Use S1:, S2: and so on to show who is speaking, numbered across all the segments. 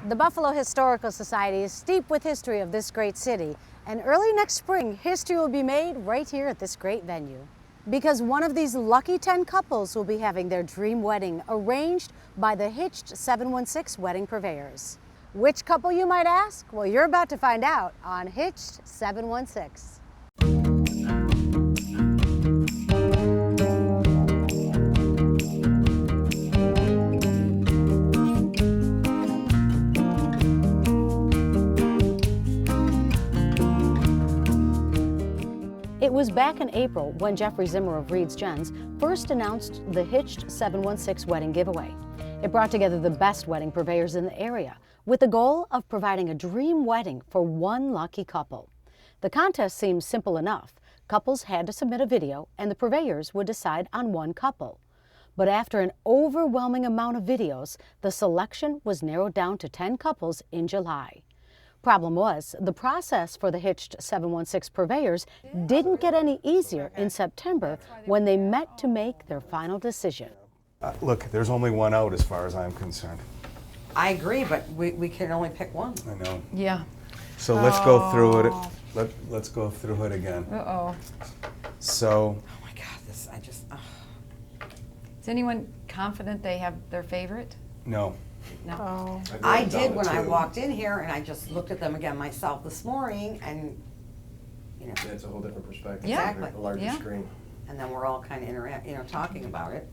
S1: The Buffalo Historical Society is steeped with history of this great city, and early next spring, history will be made right here at this great venue. Because one of these lucky 10 couples will be having their dream wedding arranged by the Hitched 716 wedding purveyors. Which couple, you might ask? Well, you're about to find out on Hitched 716. It was back in April when Jeffrey Zimmer of Reed's Jenss first announced the Hitched 716 wedding giveaway. It brought together the best wedding purveyors in the area with the goal of providing a dream wedding for one lucky couple. The contest seemed simple enough. Couples had to submit a video and the purveyors would decide on one couple. But after an overwhelming amount of videos, the selection was narrowed down to 10 couples in July. Problem was, the process for the Hitched 716 purveyors didn't get any easier in September when they met to make their final decision.
S2: Look, there's only one out as far as I'm concerned.
S3: I agree, but we can only pick one.
S2: I know.
S4: Yeah.
S2: So let's go through it. Let's go through it again.
S4: Uh-oh.
S2: So.
S3: Oh my God, I just.
S4: Is anyone confident they have their favorite?
S2: No.
S3: No.
S4: Oh.
S3: I did when I walked in here, and I just looked at them again myself this morning, and you know.
S5: Yeah, it's a whole different perspective.
S3: Exactly.
S5: A larger screen.
S3: And then we're all kind of talking about it.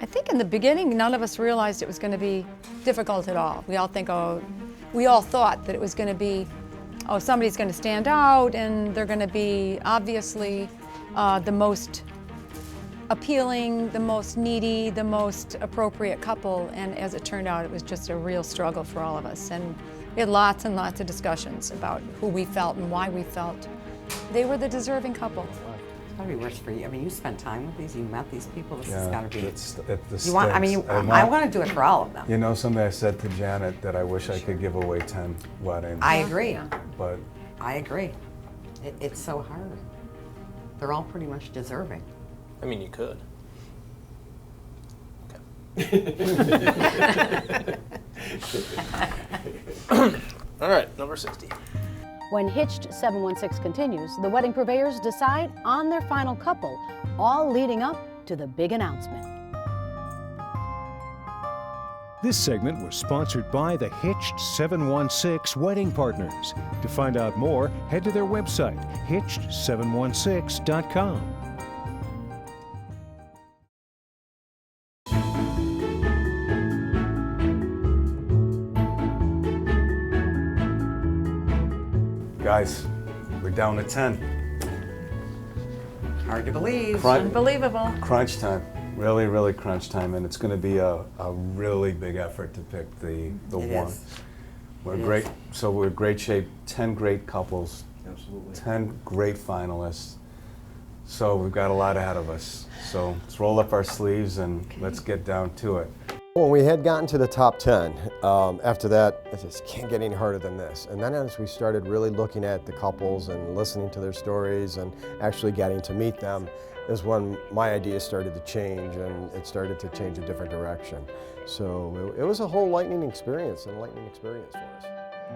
S4: I think in the beginning, none of us realized it was going to be difficult at all. We all thought that it was going to be, oh, somebody's going to stand out, and they're going to be obviously the most appealing, the most needy, the most appropriate couple, and as it turned out, it was just a real struggle for all of us. And we had lots and lots of discussions about who we felt and why we felt they were the deserving couple.
S3: It's gotta be worse for you. I mean, you spent time with these, you met these people. This has gotta be.
S2: I
S3: want to do it for all of them.
S2: You know, something I said to Janet that I wish I could give away 10 weddings.
S3: I agree.
S2: But
S3: I agree. It's so hard. They're all pretty much deserving.
S6: I mean, you could. All right, number 60.
S1: When Hitched 716 continues, the wedding purveyors decide on their final couple, all leading up to the big announcement.
S7: This segment was sponsored by the Hitched 716 Wedding Partners. To find out more, head to their website, hitched716.com.
S2: guys, we're down to 10.
S3: Hard to believe.
S4: Unbelievable.
S2: Crunch time. Really, really crunch time, and it's going to be a really big effort to pick the one.
S3: Is.
S2: We're great. So we're in great shape. 10 great couples.
S5: Absolutely.
S2: 10 great finalists. So we've got a lot ahead of us. So let's roll up our sleeves and let's get down to it.
S5: When we had gotten to the top 10, after that, I just can't get any harder than this. And then as we started really looking at the couples and listening to their stories and actually getting to meet them, is when my ideas started to change, and it started to change a different direction. So it was a whole enlightening experience for us.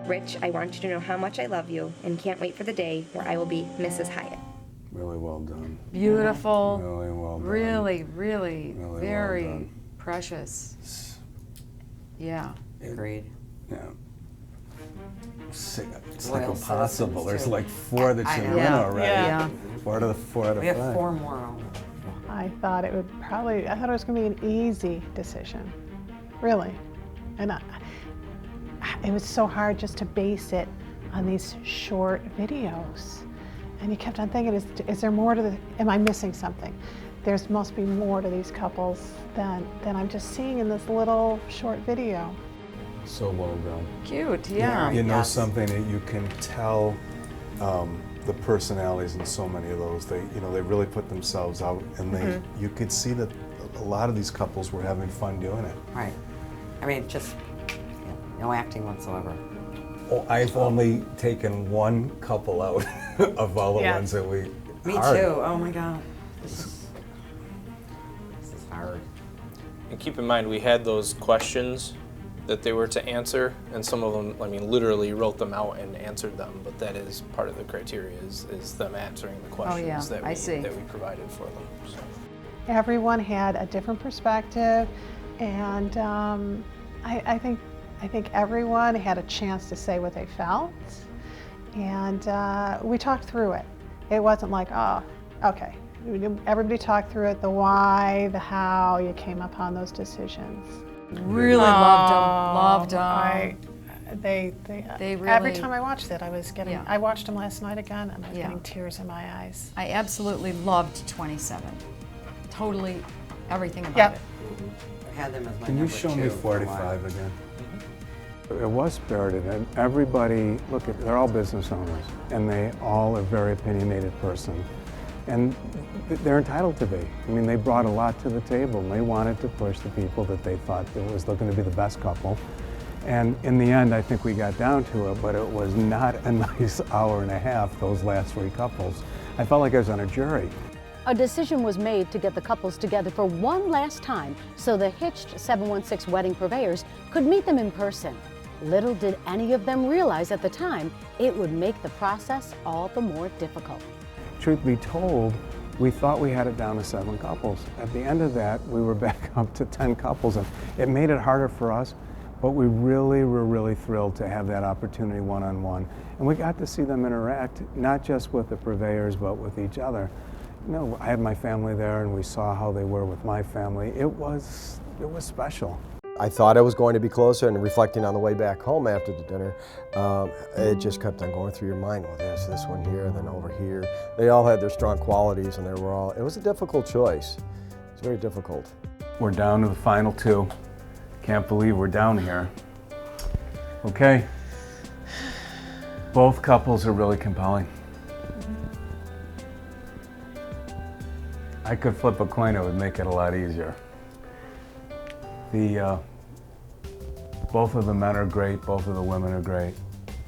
S8: Rich, I want you to know how much I love you and can't wait for the day where I will be Mrs. Hyatt.
S2: Really well done.
S4: Beautiful.
S2: Really well done.
S4: Really,
S2: Really
S4: very
S2: well done.
S4: precious. Yeah.
S3: Agreed.
S2: Yeah. It's
S3: What
S2: like
S3: else
S2: impossible.
S3: is
S2: There's
S3: too?
S2: like 4 that
S3: I
S2: should
S3: know.
S2: win
S4: Yeah.
S2: already.
S4: Yeah.
S2: 4 out of 5.
S3: We have 4 more.
S9: I thought it was going to be an easy decision, really. And it was so hard just to base it on these short videos. And you kept on thinking, is there more to am I missing something? There must be more to these couples than I'm just seeing in this little short video.
S2: So well done.
S4: Cute, yeah.
S2: You know
S3: Yes.
S2: something that you can tell the personalities in so many of those. They really put themselves out, and you could see that a lot of these couples were having fun doing it.
S3: Right. I mean, just no acting whatsoever.
S2: Oh, I've only taken 1 couple out of all the ones that we.
S3: Me
S2: hard.
S3: too. Oh my God. This is hard.
S6: And keep in mind, we had those questions that they were to answer, and some of them, I mean, literally wrote them out and answered them, but that is part of the criteria is them answering the questions that we provided for them. So.
S9: Everyone had a different perspective, and I think everyone had a chance to say what they felt, and we talked through it. It wasn't like, oh, okay. Everybody talked through it, the why, the how you came upon those decisions.
S4: Really loved them.
S9: They
S4: really,
S9: every time I watched it, I was getting, I watched them last night again, and I was getting tears in my eyes.
S4: I absolutely loved 27. Totally everything about it.
S3: I had them as my
S2: Can you
S3: number
S2: show
S3: 2
S2: me
S3: for a while.
S2: 45 again? It was spirited, and everybody, look, they're all business owners, and they all are very opinionated person. And they're entitled to be. I mean, they brought a lot to the table, and they wanted to push the people that they thought that was looking to be the best couple. And in the end, I think we got down to it, but it was not a nice hour and a half, those last 3 couples. I felt like I was on a jury.
S1: A decision was made to get the couples together for one last time so the Hitched 716 wedding purveyors could meet them in person. Little did any of them realize at the time it would make the process all the more difficult.
S2: Truth be told, we thought we had it down to 7 couples. At the end of that, we were back up to 10 couples, and it made it harder for us, but we were really thrilled to have that opportunity one-on-one. And we got to see them interact, not just with the purveyors, but with each other. You know, I had my family there, and we saw how they were with my family. It was special.
S5: I thought I was going to be closer, and reflecting on the way back home after the dinner, it just kept on going through your mind. Well, there's this one here, and then over here. They all had their strong qualities, and it was a difficult choice. It's very difficult.
S2: We're down to the final 2. Can't believe we're down here. Okay. Both couples are really compelling. I could flip a coin, it would make it a lot easier. Both of the men are great, both of the women are great.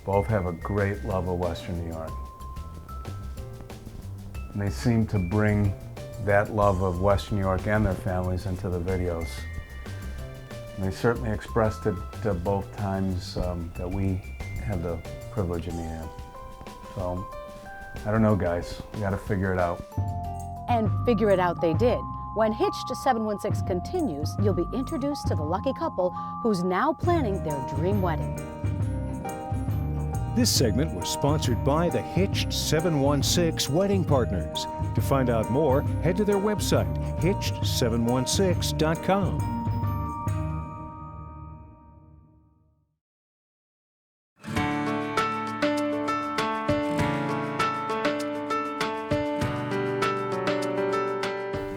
S2: Both have a great love of Western New York. And they seem to bring that love of Western New York and their families into the videos. And they certainly expressed it both times that we had the privilege of meeting them. So, I don't know, guys. We got to figure it out.
S1: And figure it out they did. When Hitched 716 continues, you'll be introduced to the lucky couple who's now planning their dream wedding.
S7: This segment was sponsored by the Hitched 716 Wedding Partners. To find out more, head to their website, hitched716.com.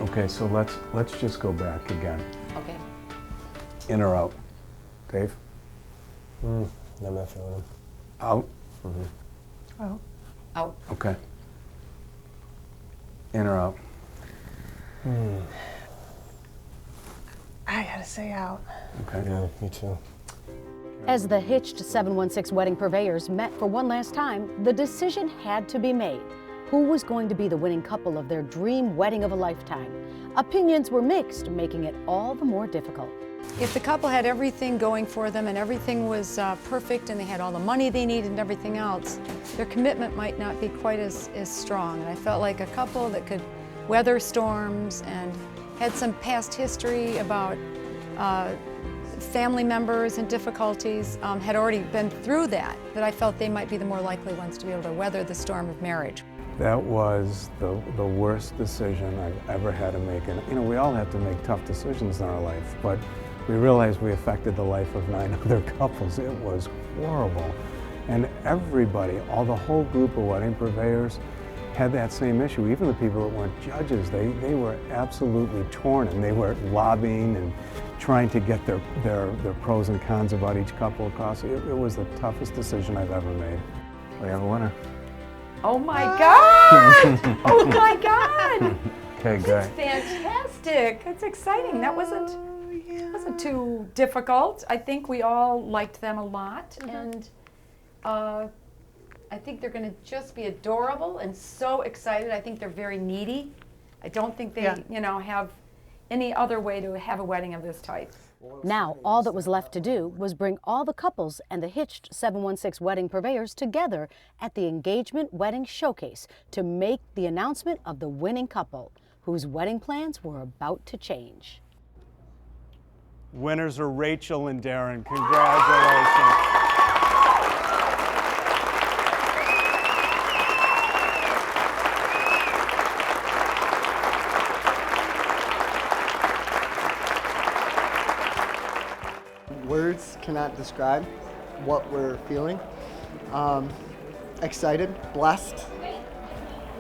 S2: Okay, so let's just go back again.
S1: Okay.
S2: In or out? Dave?
S5: I'm not feeling them.
S2: Out?
S9: Oh.
S1: Out.
S2: Okay. In or out?
S9: I gotta say out.
S2: Okay.
S5: Yeah, me too.
S1: As the Hitched 716 wedding purveyors met for one last time, the decision had to be made. Who was going to be the winning couple of their dream wedding of a lifetime? Opinions were mixed, making it all the more difficult.
S4: If the couple had everything going for them and everything was perfect and they had all the money they needed and everything else, their commitment might not be quite as strong. And I felt like a couple that could weather storms and had some past history about family members and difficulties, had already been through that I felt they might be the more likely ones to be able to weather the storm of marriage.
S2: That was the worst decision I've ever had to make. And you know, we all have to make tough decisions in our life, but we realized we affected the life of 9 other couples. It was horrible. And everybody, the whole group of wedding purveyors had that same issue. Even the people that weren't judges, they were absolutely torn, and they were lobbying and trying to get their pros and cons about each couple across. It was the toughest decision I've ever made. We have a winner.
S4: Oh my God! Oh my God!
S2: Okay, good.
S4: That's fantastic. That's exciting. That wasn't too difficult. I think we all liked them a lot, and I think they're going to just be adorable and so excited. I think they're very needy. I don't think they, have any other way to have a wedding of this type.
S1: Now, all that was left to do was bring all the couples and the Hitched 716 wedding purveyors together at the Engagement Wedding Showcase to make the announcement of the winning couple, whose wedding plans were about to change.
S2: Winners are Rachel and Darren. Congratulations.
S10: Words cannot describe what we're feeling. Excited, blessed.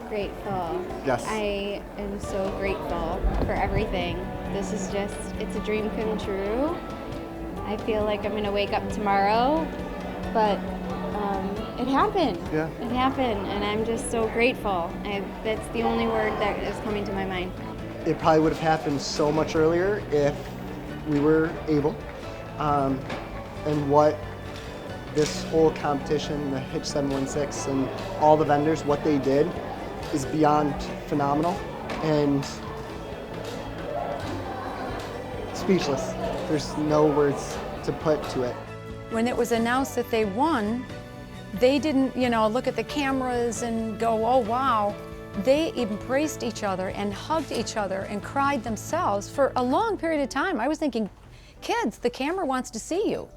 S11: Grateful.
S10: Yes.
S11: I am so grateful for everything. This is just, it's a dream come true. I feel like I'm gonna wake up tomorrow, but it happened.
S10: Yeah.
S11: It happened, and I'm just so grateful. That's the only word that is coming to my mind.
S10: It probably would have happened so much earlier if we were able. And what this whole competition, the Hitched 716 and all the vendors, what they did is beyond phenomenal and speechless. There's no words to put to it.
S4: When it was announced that they won, they didn't, look at the cameras and go, oh wow. They embraced each other and hugged each other and cried themselves for a long period of time. I was thinking, kids, the camera wants to see you,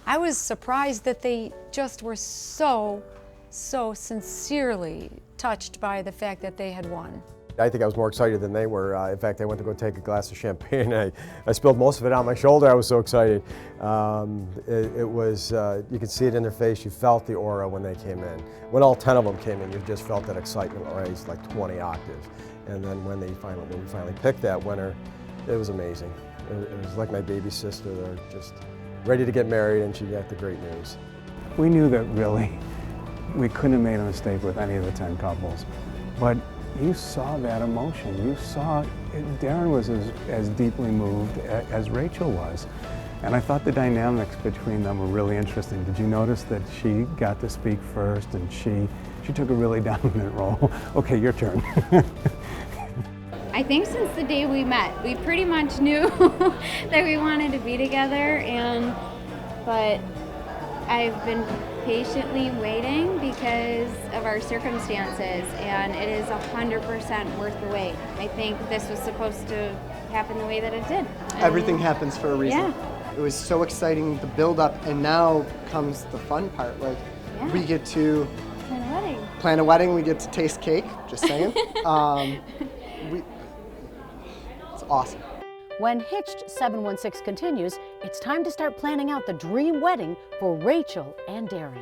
S4: I was surprised that they just were so sincerely touched by the fact that they had won.
S5: I think I was more excited than they were. In fact, I went to go take a glass of champagne. I spilled most of it on my shoulder. I was so excited. It was, you could see it in their face. You felt the aura when they came in. When all 10 of them came in, you just felt that excitement raised like 20 octaves. And then when we finally picked that winner, it was amazing. It was like my baby sister. They're just ready to get married, and she got the great news.
S2: We knew that really we couldn't have made a mistake with any of the 10 couples, but you saw that emotion. You saw Darren was as deeply moved as Rachel was. And I thought the dynamics between them were really interesting. Did you notice that she got to speak first and she took a really dominant role? Okay, your turn.
S11: I think since the day we met, we pretty much knew that we wanted to be together, but I've been patiently waiting because of our circumstances, and it is 100% worth the wait. I think this was supposed to happen the way that it did.
S10: Everything happens for a reason.
S11: Yeah.
S10: It was so exciting, the build up, and now comes the fun part. We get to plan a wedding, we get to taste cake, just saying. It's awesome.
S1: When Hitched 716 continues, it's time to start planning out the dream wedding for Rachel and Darren.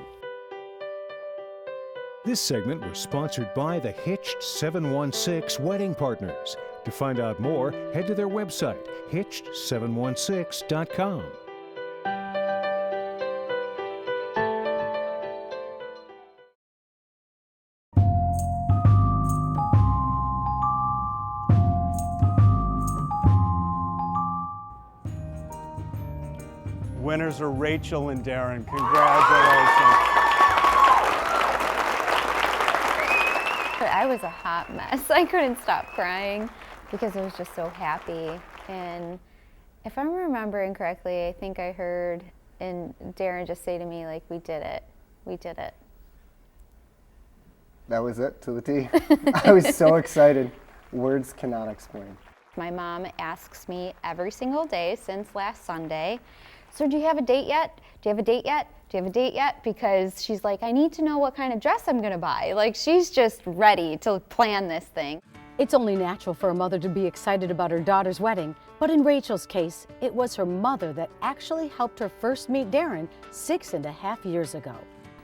S7: This segment was sponsored by the Hitched 716 Wedding Partners. To find out more, head to their website, hitched716.com.
S2: Winners are Rachel and Darren. Congratulations.
S12: I was a hot mess. I couldn't stop crying because I was just so happy. And if I'm remembering correctly, I think I heard Darren just say to me, like, we did it. We did it.
S10: That was it, to the T. I was so excited. Words cannot explain.
S12: My mom asks me every single day since last Sunday, so do you have a date yet? Do you have a date yet? Do you have a date yet? Because she's like, I need to know what kind of dress I'm gonna buy. Like, she's just ready to plan this thing.
S1: It's only natural for a mother to be excited about her daughter's wedding, but in Rachel's case, it was her mother that actually helped her first meet Darren 6.5 years ago.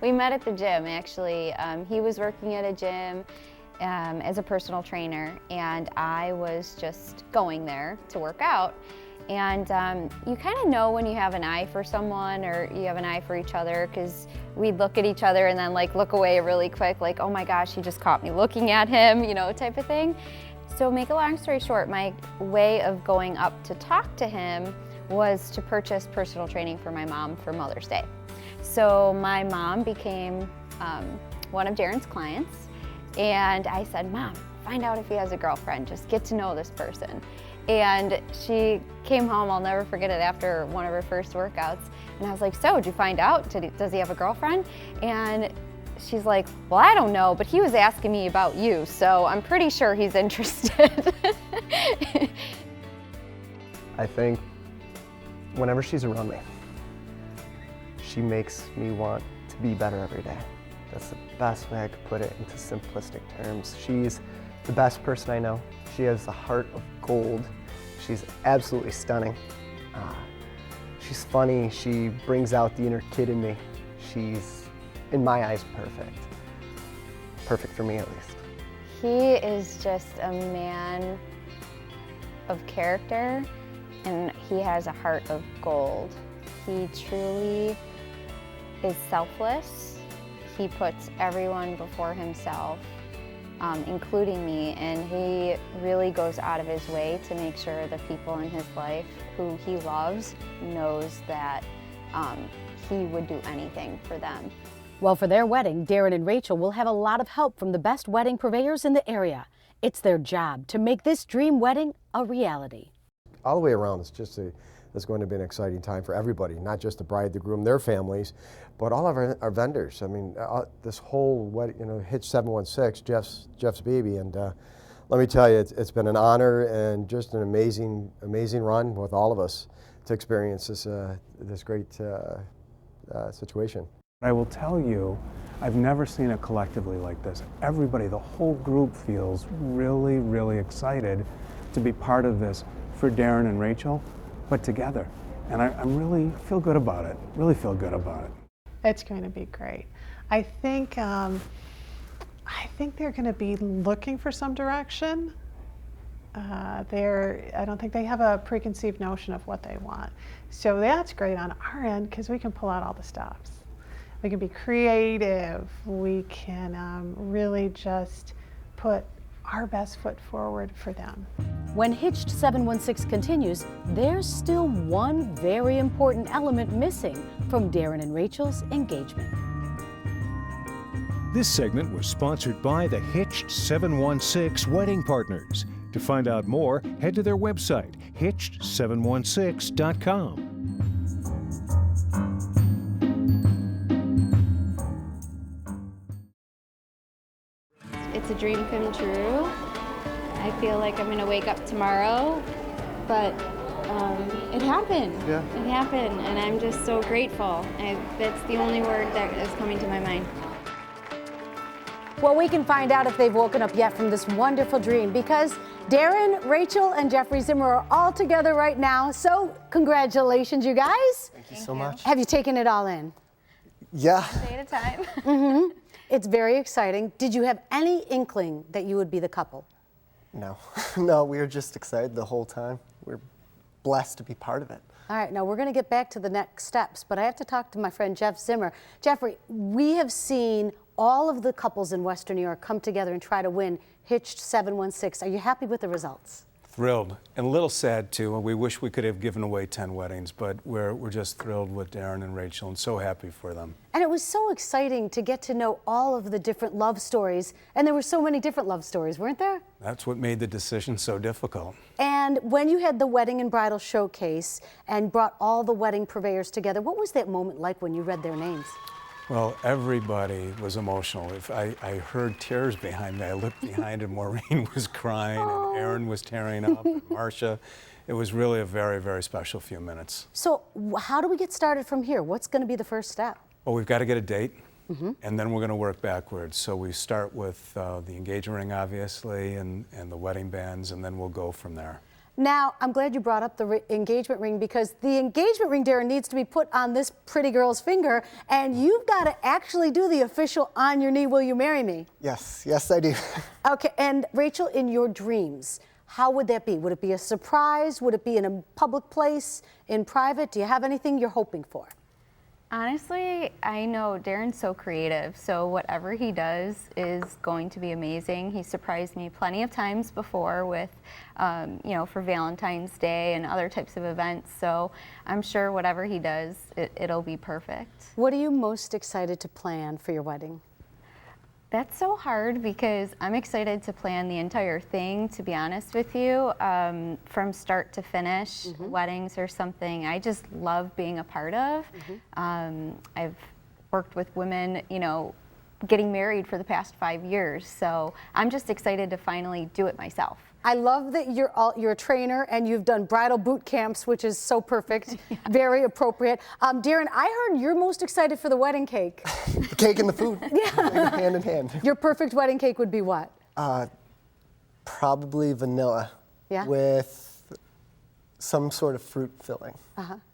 S12: We met at the gym, actually. He was working at a gym as a personal trainer, and I was just going there to work out. And you kind of know when you have an eye for someone or you have an eye for each other, because we'd look at each other and then like look away really quick, like, oh my gosh, he just caught me looking at him, type of thing. So make a long story short, my way of going up to talk to him was to purchase personal training for my mom for Mother's Day. So my mom became one of Darren's clients, and I said, Mom, find out if he has a girlfriend, just get to know this person. And she came home, I'll never forget it, after one of her first workouts. And I was like, so, did you find out? Does he have a girlfriend? And she's like, well, I don't know, but he was asking me about you, so I'm pretty sure he's interested.
S13: I think whenever she's around me, she makes me want to be better every day. That's the best way I could put it into simplistic terms. She's the best person I know. She has the heart of gold. She's absolutely stunning. She's funny. She brings out the inner kid in me. She's, in my eyes, perfect. Perfect for me, at least.
S12: He is just a man of character, and he has a heart of gold. He truly is selfless. He puts everyone before himself, including me, and he really goes out of his way to make sure the people in his life who he loves knows that he would do anything for them.
S1: Well, for their wedding, Darren and Rachel will have a lot of help from the best wedding purveyors in the area. It's their job to make this dream wedding a reality.
S5: All the way around, it's going to be an exciting time for everybody, not just the bride, the groom, their families, but all of our vendors. I mean, this whole wedding, you know, Hitched 716, Jeff's baby, and let me tell you, it's been an honor and just an amazing run with all of us to experience this great situation.
S2: I will tell you, I've never seen it collectively like this. Everybody, the whole group feels really, really excited to be part of this for Darren and Rachel, but together. And I really feel good about it, really feel good about it.
S9: It's going to be great. I think they're going to be looking for some direction. I don't think they have a preconceived notion of what they want. So that's great on our end because we can pull out all the stops. We can be creative. We can really just put our best foot forward for them.
S1: When Hitched 716 continues, there's still one very important element missing from Darren and Rachel's engagement.
S7: This segment was sponsored by the Hitched 716 Wedding Partners. To find out more, head to their website, hitched716.com.
S11: It's a dream come true. I feel like I'm going to wake up tomorrow, but it happened.
S10: Yeah.
S11: It happened, and I'm just so grateful. That's the only word that is coming to my mind.
S1: Well, we can find out if they've woken up yet from this wonderful dream because Darren, Rachel, and Jeffrey Zimmer are all together right now. So congratulations, you guys.
S13: Thank you so much.
S1: Have you taken it all in?
S13: Yeah.
S11: Day at a time.
S1: Mm-hmm. It's very exciting. Did you have any inkling that you would be the couple?
S13: No. No, we were just excited the whole time. We're blessed to be part of it.
S1: All right, now we're going to get back to the next steps, but I have to talk to my friend Jeff Zimmer. Jeffrey, we have seen all of the couples in Western New York come together and try to win Hitched 716. Are you happy with the results?
S2: Thrilled, and a little sad too. We wish we could have given away 10 weddings, but we're just thrilled with Darren and Rachel and so happy for them.
S1: And it was so exciting to get to know all of the different love stories, and there were so many different love stories, weren't there?
S2: That's what made the decision so difficult.
S1: And when you had the wedding and bridal showcase and brought all the wedding purveyors together, what was that moment like when you read their names?
S2: Well, everybody was emotional. I heard tears behind me. I looked behind and Maureen was crying and Aaron was tearing up, and Marcia. It was really a very, very special few minutes.
S1: So how do we get started from here? What's going to be the first step?
S2: Well, we've got to get a date, and then we're going to work backwards. So we start with the engagement ring, obviously, and the wedding bands, and then we'll go from there.
S1: Now, I'm glad you brought up the engagement ring because the engagement ring, Darren, needs to be put on this pretty girl's finger, and you've got to actually do the official on your knee, will you marry me?
S13: Yes, yes I do.
S1: Okay, and Rachel, in your dreams, how would that be? Would it be a surprise? Would it be in a public place, in private? Do you have anything you're hoping for?
S12: Honestly, I know Darren's so creative, so whatever he does is going to be amazing. He surprised me plenty of times before with, you know, for Valentine's Day and other types of events, so I'm sure whatever he does, it'll be perfect.
S1: What are you most excited to plan for your wedding?
S12: That's so hard because I'm excited to plan the entire thing, to be honest with you, from start to finish. Weddings are something I just love being a part of. I've worked with women, you know, getting married for the past 5 years, so I'm just excited to finally do it myself.
S1: I love that you're a trainer and you've done bridal boot camps, which is so perfect, very appropriate. Darren, I heard you're most excited for the wedding cake.
S13: The cake and the food, yeah. Hand in hand.
S1: Your perfect wedding cake would be what?
S13: Probably vanilla, with some sort of fruit filling.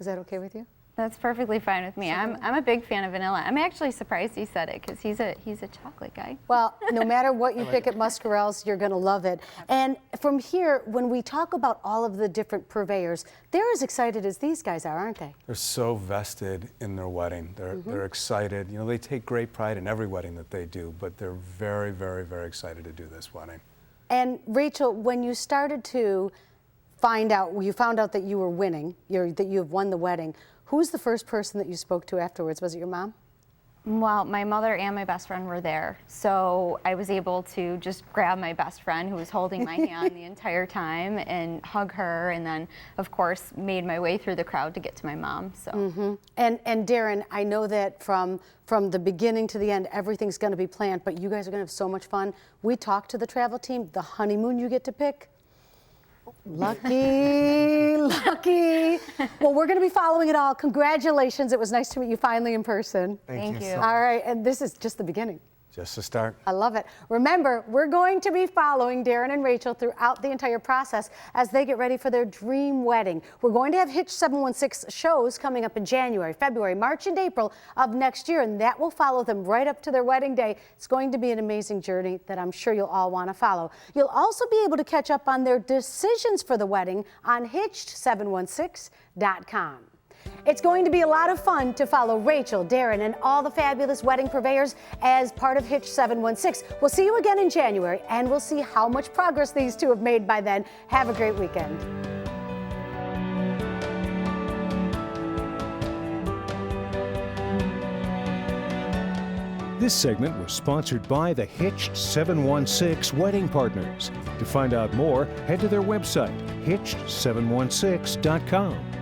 S1: Is that okay with you?
S12: That's perfectly fine with me. I'm a big fan of vanilla. I'm actually surprised he said it because he's a chocolate guy.
S1: Well, no matter what you pick at Muscarell's, you're going to love it. And from here, when we talk about all of the different purveyors, they're as excited as these guys are, aren't they?
S2: They're so vested in their wedding. They're excited. You know, they take great pride in every wedding that they do, but they're very, very, very excited to do this wedding.
S1: And Rachel, when you started to find out, you found out that you were winning, that you have won the wedding, who was the first person that you spoke to afterwards? Was it your mom?
S12: Well, my mother and my best friend were there, so I was able to just grab my best friend who was holding my hand the entire time and hug her, and then, of course, made my way through the crowd to get to my mom. So.
S1: And Darren, I know that from the beginning to the end, everything's going to be planned, but you guys are going to have so much fun. We talked to the travel team. The honeymoon you get to pick. Lucky, lucky. Well, we're going to be following it all. Congratulations. It was nice to meet you finally in person.
S2: Thank you.
S1: All right, and this is just the beginning.
S2: Just to start.
S1: I love it. Remember, we're going to be following Darren and Rachel throughout the entire process as they get ready for their dream wedding. We're going to have Hitched 716 shows coming up in January, February, March, and April of next year, and that will follow them right up to their wedding day. It's going to be an amazing journey that I'm sure you'll all want to follow. You'll also be able to catch up on their decisions for the wedding on Hitched716.com. It's going to be a lot of fun to follow Rachel, Darren, and all the fabulous wedding purveyors as part of Hitched 716. We'll see you again in January, and we'll see how much progress these two have made by then. Have a great weekend.
S7: This segment was sponsored by the Hitched 716 Wedding Partners. To find out more, head to their website, Hitched716.com.